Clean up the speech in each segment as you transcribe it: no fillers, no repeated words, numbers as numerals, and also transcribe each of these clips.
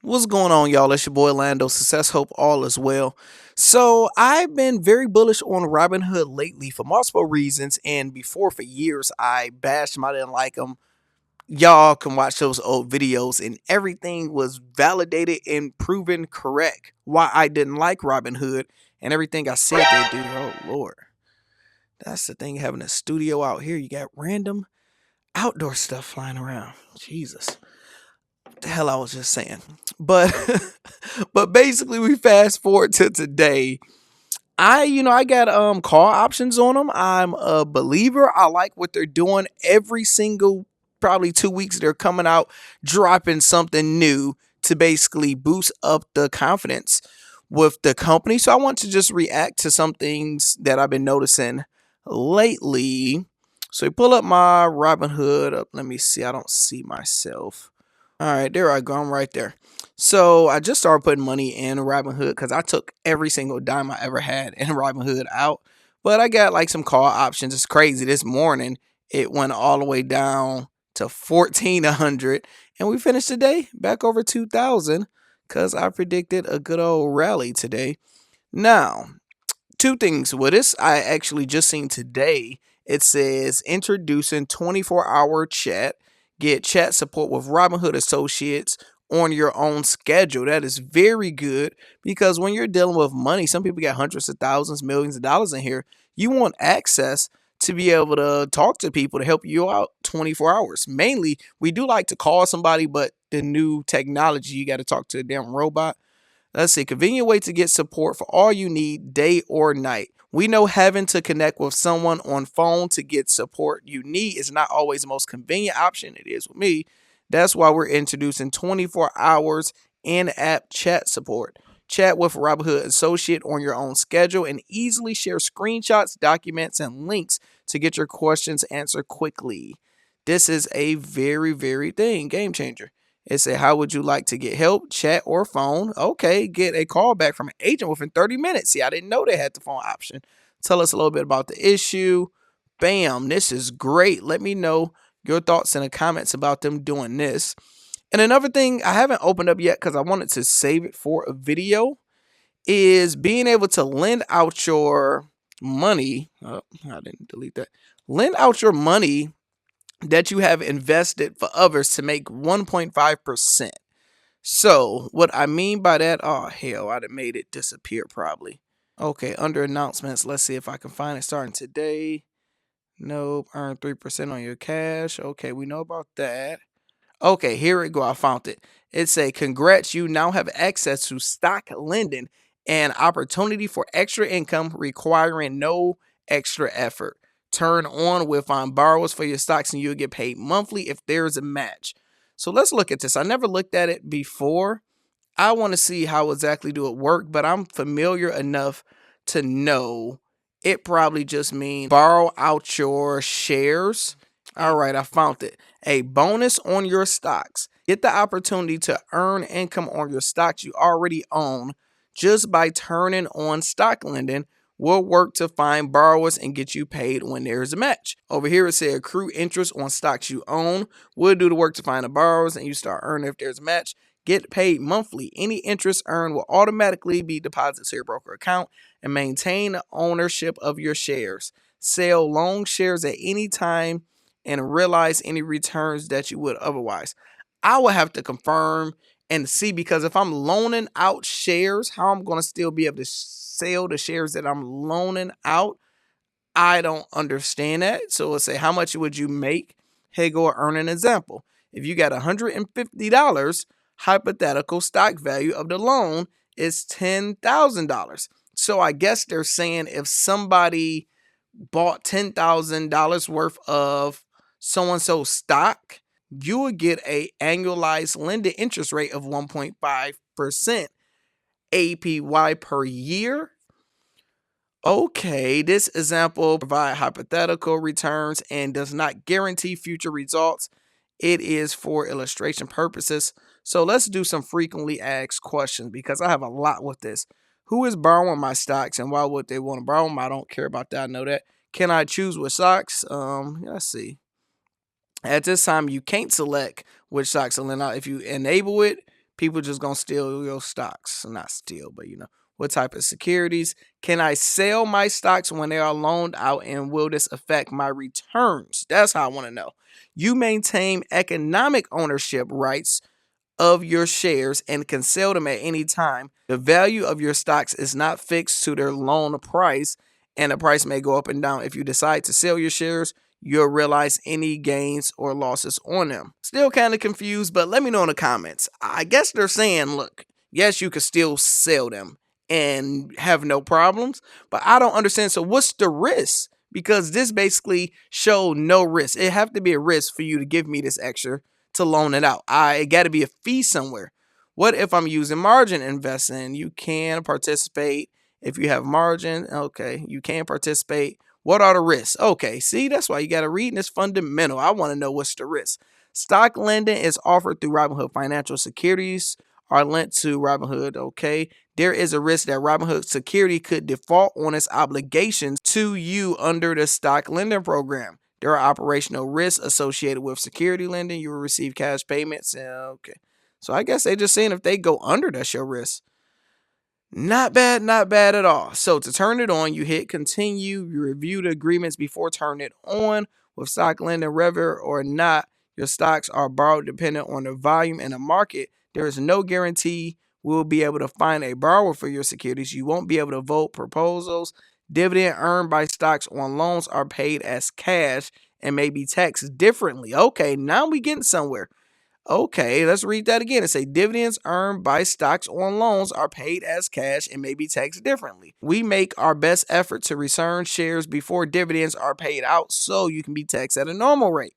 What's going on, y'all? It's your boy Lando. Success, hope all is well. So, I've been very bullish on Robinhood lately for multiple reasons. And before, for years, I bashed him. I didn't like him. Y'all can watch those old videos, and everything was validated and proven correct why I didn't like Robinhood and everything I said they do. Oh, Lord. That's the thing, having a studio out here. You got random outdoor stuff flying around. Jesus. The hell I was just saying. But but basically we fast forward to today. I got call options on them. I'm a believer. I like what they're doing. Every single probably 2 weeks they're coming out dropping something new to basically boost up the confidence with the company. So I want to just react to some things that I've been noticing lately. So we pull up my Robinhood up. Let me see. I don't see myself. All right, there I go. I'm right there. So I just started putting money in Robinhood because I took every single dime I ever had in Robinhood out. But I got like some call options. It's crazy. This morning it went all the way down to 1,400, and we finished the day back over 2,000 because I predicted a good old rally today. Now, two things with this. I actually just seen today. It says introducing 24-hour chat. Get chat support with Robinhood Associates on your own schedule. That is very good because when you're dealing with money, some people get hundreds of thousands, millions of dollars in here. You want access to be able to talk to people to help you out 24 hours. Mainly, we do like to call somebody, but the new technology, you got to talk to a damn robot. Let's see, convenient way to get support for all you need, day or night. We know having to connect with someone on phone to get support you need is not always the most convenient option. It is with me. That's why we're introducing 24 hours in-app chat support. Chat with Robinhood Associate on your own schedule and easily share screenshots, documents, and links to get your questions answered quickly. This is a very game changer. It said, how would you like to get help, chat, or phone? Okay, get a call back from an agent within 30 minutes. See, I didn't know they had the phone option. Tell us a little bit about the issue. Bam, this is great. Let me know your thoughts in the comments about them doing this. And another thing I haven't opened up yet because I wanted to save it for a video is being able to lend out your money. Oh, I didn't delete that. Lend out your money that you have invested for others to make 1.5%. So, what I mean by that, oh hell, I'd have made it disappear probably. Okay, under announcements, let's see if I can find it starting today. Nope, earn 3% on your cash. Okay, we know about that. Okay, here we go. I found it. It's a congrats, you now have access to stock lending and opportunity for extra income requiring no extra effort. Turn on with borrowers for your stocks and you'll get paid monthly if there's a match. So let's look at this. I never looked at it before. I want to see how exactly do it work, but I'm familiar enough to know it probably just means borrow out your shares. All right, I found it. A bonus on your stocks. Get the opportunity to earn income on your stocks you already own just by turning on stock lending. We'll work to find borrowers and get you paid when there's a match. Over here it says accrue interest on stocks you own. We'll do the work to find the borrowers and you start earning if there's a match. Get paid monthly. Any interest earned will automatically be deposited to your broker account and maintain ownership of your shares. Sell long shares at any time and realize any returns that you would otherwise. I will have to confirm and see because if I'm loaning out shares, how I'm going to still be able to sell the shares that I'm loaning out, I don't understand that. So let's say, how much would you make? Hey, go earn an example. If you got $150, hypothetical stock value of the loan is $10,000. So I guess they're saying if somebody bought $10,000 worth of so-and-so stock, you would get a annualized lending interest rate of 1.5% APY per year. Okay, this example provides hypothetical returns and does not guarantee future results. It is for illustration purposes. So let's do some frequently asked questions because I have a lot with this. Who is borrowing my stocks and why would they want to borrow them? I don't care about that. I know that. Can I choose which stocks? Let's see. At this time, you can't select which stocks to lend out. If you enable it, people just gonna steal your stocks. Not steal, but what type of securities? Can I sell my stocks when they are loaned out, and will this affect my returns? That's how I want to know. You maintain economic ownership rights of your shares and can sell them at any time. The value of your stocks is not fixed to their loan price, and the price may go up and down. If you decide to sell your shares, you'll realize any gains or losses on them. Still kind of confused, but let me know in the comments. I guess they're saying, look, yes, you could still sell them and have no problems, but I don't understand. So what's the risk? Because this basically showed no risk. It have to be a risk for you to give me this extra to loan it out. It got to be a fee somewhere. What if I'm using margin investing? You can participate if you have margin. Okay, you can participate. What are the risks? Okay, see, that's why you got to read, and it's fundamental. I want to know what's the risk. Stock lending is offered through Robinhood. Financial securities are lent to Robinhood. Okay, there is a risk that Robinhood security could default on its obligations to you under the stock lending program. There are operational risks associated with security lending. You will receive cash payments. Okay. So I guess they're just saying if they go under, that's your risk. Not bad, not bad at all. So to turn it on, you hit continue. You review the agreements before turning it on. With stock lending, whether or not your stocks are borrowed dependent on the volume in the market, there is no guarantee we'll be able to find a borrower for your securities. You won't be able to vote proposals. Dividend earned by stocks on loans are paid as cash and may be taxed differently. Okay, now we getting somewhere. Okay, let's read that again. It say dividends earned by stocks on loans are paid as cash and may be taxed differently. We make our best effort to return shares before dividends are paid out so you can be taxed at a normal rate.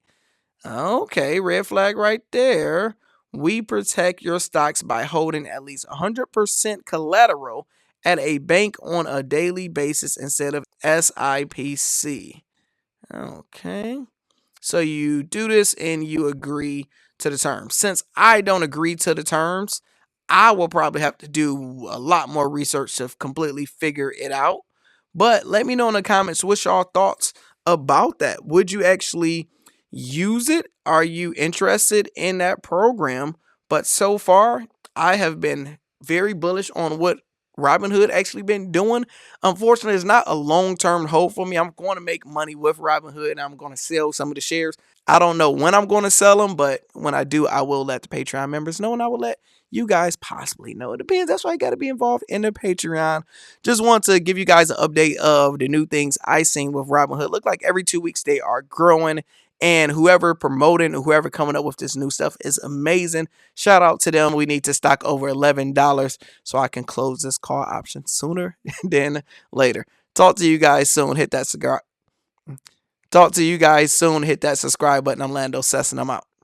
Okay, red flag right there. We protect your stocks by holding at least 100% collateral at a bank on a daily basis instead of SIPC. Okay. So you do this and you agree to the terms. Since I don't agree to the terms, I will probably have to do a lot more research to completely figure it out. But let me know in the comments what's your thoughts about that. Would you actually use it? Are you interested in that program? But so far, I have been very bullish on what Robinhood actually been doing. Unfortunately, it's not a long-term hold for me. I'm going to make money with Robinhood, and I'm going to sell some of the shares. I don't know when I'm going to sell them, but when I do, I will let the Patreon members know, and I will let you guys possibly know. It depends. That's why you got to be involved in the Patreon. Just want to give you guys an update of the new things I seen with Robinhood. Look like every 2 weeks they are growing. And whoever promoting, whoever coming up with this new stuff is amazing. Shout out to them. We need to stock over $11 so I can close this call option sooner than later. Talk to you guys soon. Hit that subscribe button. I'm Lando Sessin. I'm out.